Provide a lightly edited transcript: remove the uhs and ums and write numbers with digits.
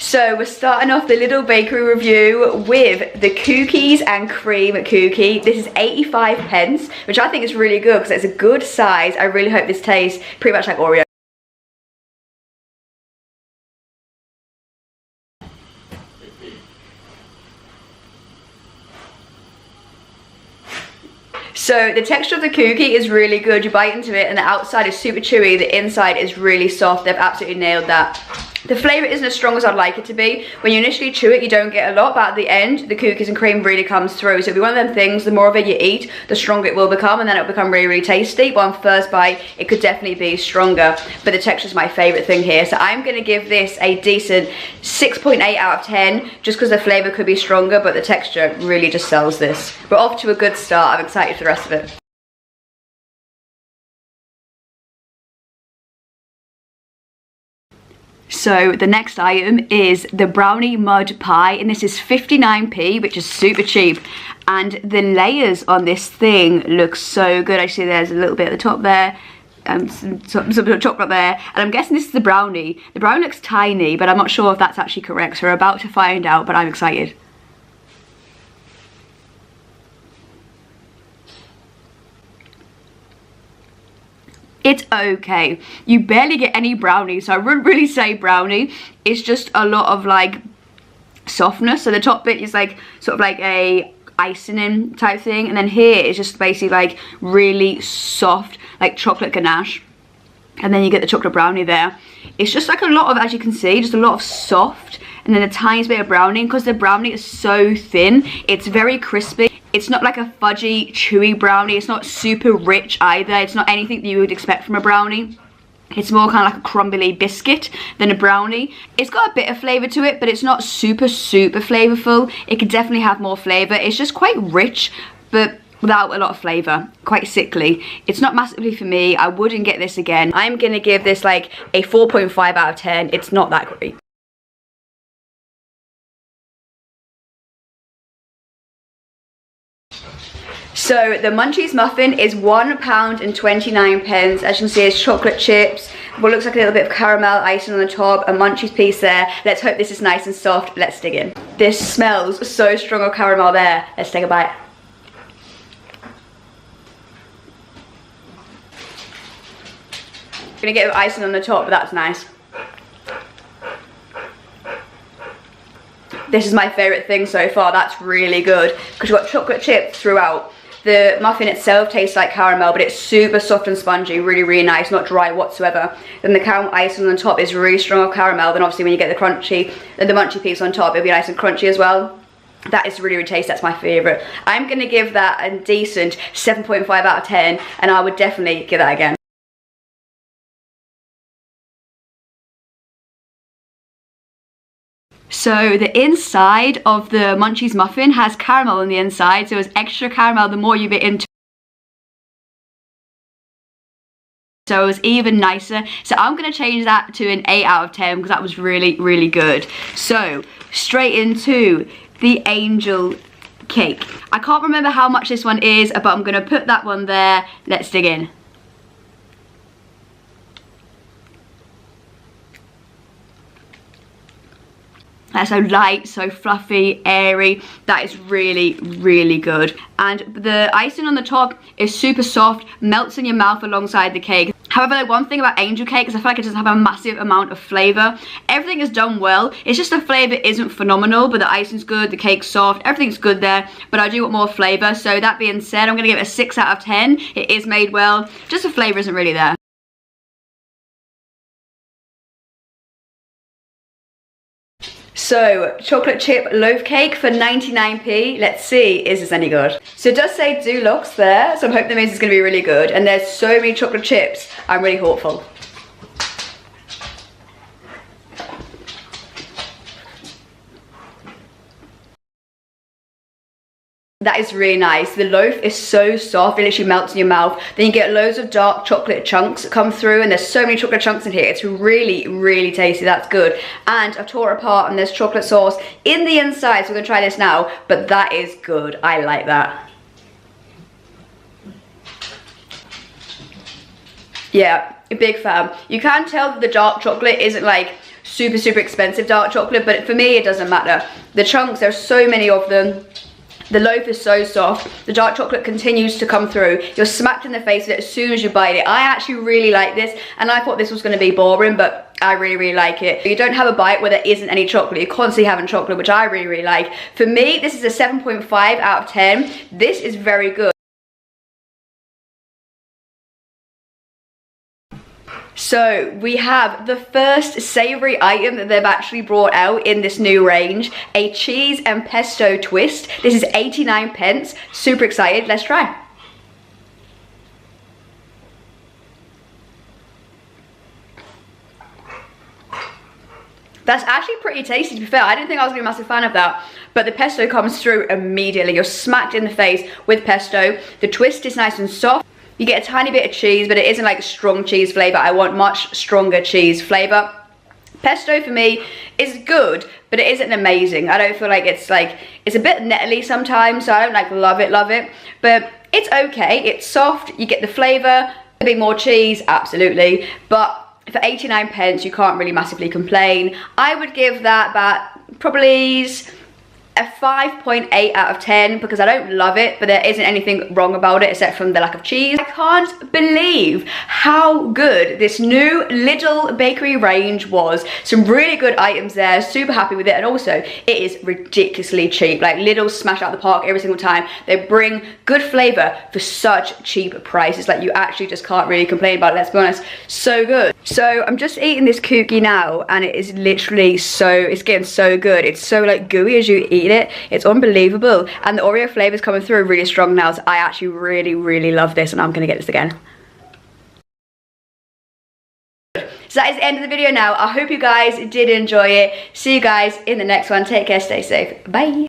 So we're starting off the Lidl bakery review with the cookies and cream cookie. This is 85p, which I think is really good because it's a good size. I really hope this tastes pretty much like Oreo. So the texture of the cookie is really good. You bite into it and the outside is super chewy, the inside is really soft. They've absolutely nailed that. The flavour isn't as strong as I'd like it to be. When you initially chew it, you don't get a lot, but at the end, the cookies and cream really comes through. So it'll be one of them things, the more of it you eat, the stronger it will become, and then it'll become really, really tasty. But on first bite, it could definitely be stronger. But the texture is my favourite thing here. So I'm going to give this a decent 6.8 out of 10, just because the flavour could be stronger, but the texture really just sells this. We're off to a good start. I'm excited for the rest of it. So the next item is the brownie mud pie, and this is 59p, which is super cheap. And the layers on this thing look so good. Actually, there's a little bit at the top there, some chocolate there, and I'm guessing this is the brownie. The brownie looks tiny, but I'm not sure if that's actually correct. So we're about to find out, but I'm excited. It's okay. You barely get any brownie, so I wouldn't really say brownie. It's just a lot of like softness. So the top bit is like sort of like a icing type thing, and then here is just basically like really soft like chocolate ganache, and then you get the chocolate brownie there. It's just like a lot of, as you can see, just a lot of soft, and then a tiny bit of brownie. Because the brownie is so thin, it's very crispy. It's not like a fudgy, chewy brownie. It's not super rich either. It's not anything that you would expect from a brownie. It's more kind of like a crumbly biscuit than a brownie. It's got a bit of flavour to it, but it's not super, super flavourful. It could definitely have more flavour. It's just quite rich, but without a lot of flavour. Quite sickly. It's not massively for me. I wouldn't get this again. I'm going to give this like a 4.5 out of 10. It's not that great. So the Munchies muffin is £1.29. As you can see, it's chocolate chips, what looks like a little bit of caramel icing on the top, a Munchies piece there. Let's hope this is nice and soft. Let's dig in. This smells so strong of caramel there. Let's take a bite. Gonna get icing on the top, but that's nice. This is my favourite thing so far. That's really good because you've got chocolate chips throughout. The muffin itself tastes like caramel, but it's super soft and spongy, really, really nice, not dry whatsoever. Then the caramel icing on the top is really strong of caramel. Then obviously when you get the crunchy, the munchy piece on top, it'll be nice and crunchy as well. That is really, really tasty. That's my favourite. I'm going to give that a decent 7.5 out of 10, and I would definitely give that again. So the inside of the Munchies muffin has caramel on the inside, so it's extra caramel the more you bit into it. So it was even nicer. So I'm going to change that to an 8 out of 10 because that was really, really good. So straight into the angel cake. I can't remember how much this one is, but I'm going to put that one there. Let's dig in. That's so light, so fluffy, airy. That is really, really good. And the icing on the top is super soft, melts in your mouth alongside the cake. However, like one thing about angel cake is I feel like it doesn't have a massive amount of flavour. Everything is done well. It's just the flavour isn't phenomenal, but the icing's good, the cake's soft, everything's good there. But I do want more flavour. So that being said, I'm going to give it a 6 out of 10. It is made well. Just the flavour isn't really there. So, chocolate chip loaf cake for 99p. Let's see, is this any good? So it does say deluxe there, so I'm hoping that means it's going to be really good. And there's so many chocolate chips, I'm really hopeful. That is really nice. The loaf is so soft, it literally melts in your mouth. Then you get loads of dark chocolate chunks that come through, and there's so many chocolate chunks in here. It's really, really tasty. That's good. And I've tore it apart, and there's chocolate sauce in the inside, so we're gonna try this now. But that is good. I like that. Yeah, a big fan. You can tell that the dark chocolate isn't like super, super expensive dark chocolate, but for me, it doesn't matter. The chunks, there's so many of them. The loaf is so soft. The dark chocolate continues to come through. You're smacked in the face with it as soon as you bite it. I actually really like this, and I thought this was going to be boring, but I really, really like it. You don't have a bite where there isn't any chocolate. You're constantly having chocolate, which I really, really like. For me, this is a 7.5 out of 10. This is very good. So we have the first savoury item that they've actually brought out in this new range, a cheese and pesto twist. This is 89p. Super excited. Let's try. That's actually pretty tasty, to be fair. I didn't think I was going to be a massive fan of that, but the pesto comes through immediately. You're smacked in the face with pesto. The twist is nice and soft. You get a tiny bit of cheese, but it isn't like a strong cheese flavour. I want much stronger cheese flavour. Pesto for me is good, but it isn't amazing. I don't feel like it's a bit nettly sometimes, so I don't like love it, but it's okay. It's soft, you get the flavour, a bit more cheese, absolutely, but for 89p, you can't really massively complain. I would give that about probably a 5.8 out of 10 because I don't love it, but there isn't anything wrong about it except from the lack of cheese. I can't believe how good this new Lidl bakery range was. Some really good items there, super happy with it, and also it is ridiculously cheap. Like Lidl smash out the park every single time. They bring good flavour for such cheap prices. Like you actually just can't really complain about it, let's be honest. So good. So I'm just eating this cookie now, and it is literally it's getting so good. It's so like gooey as you eat it. It's unbelievable, and the Oreo flavor is coming through really strong now, so I actually really, really love this, and I'm gonna get this again. So that is the end of the video now. I hope you guys did enjoy it. See you guys in the next one. Take care, stay safe, bye.